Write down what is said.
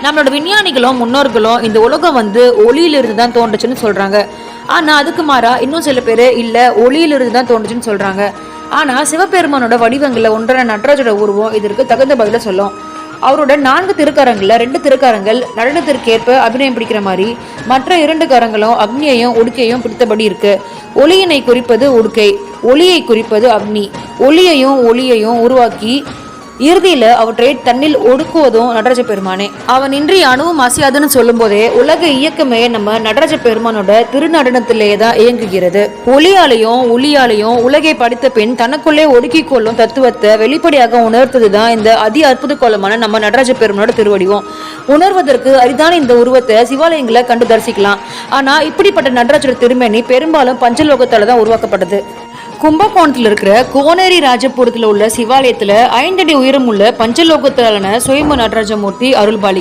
நம்மளோட விஞ்ஞானிகளும் முன்னோர்களும் இந்த உலகம் ஒளியிலிருந்து தான் தோன்றுச்சுன்னு சொல்றாங்க. ஆனா அதுக்கு மாறா இன்னும் சில பேர் இல்ல ஒளியிலிருந்து தான் தோன்றுச்சுன்னு சொல்றாங்க. ஆனா சிவபெருமானோட வடிவங்கள்ல ஒன்றான நடராஜோட உருவம் இதற்கு தகுந்த பதில சொல்லும். அவரோட 4 திருக்கரங்கள்ல 2 திருக்கரங்கள் நடனத்திற்கேற்ப அபிநயம் பிடிக்கிற மாதிரி, மற்ற 2 கரங்களும் அக்னியையும் உடுக்கையும் பிடித்தபடி இருக்கு. ஒளியினை குறிப்பது உடுக்கை, ஒளியை குறிப்பது அக்னி. ஒளியையும் உருவாக்கி இறுதியில அவற்றை தன்னில் ஒடுக்குவதும் நடராஜ பெருமானே. அவன் இன்றி அணுவும் அசையாதுன்னு சொல்லும் போதே உலக இயக்கமே நம்ம நடராஜ பெருமானோட திருநடனத்திலேயே தான் இயங்குகிறது. ஒளியாலையும் உலகை படித்த பின் தனக்குள்ளே ஒடுக்கி கொள்ளும் தத்துவத்தை வெளிப்படையாக உணர்த்ததுதான் இந்த அதி அற்புத கோலமான நம்ம நடராஜ பெருமானோட திருவடிவம். உணர்வதற்கு அரிதான இந்த உருவத்தை சிவாலயங்களை கண்டு தரிசிக்கலாம். ஆனா இப்படிப்பட்ட நடராஜோட திருமேனி பெரும்பாலும் பஞ்சலோகத்தால தான் உருவாக்கப்பட்டது. கும்பகோணத்தில் இருக்கிற கோனேரி ராஜபுரத்தில் உள்ள சிவாலயத்துல 5 அடி உயரம் உள்ள பஞ்சலோகத்தாலான சுயம்பு நடராஜமூர்த்தி அருள்பாலி.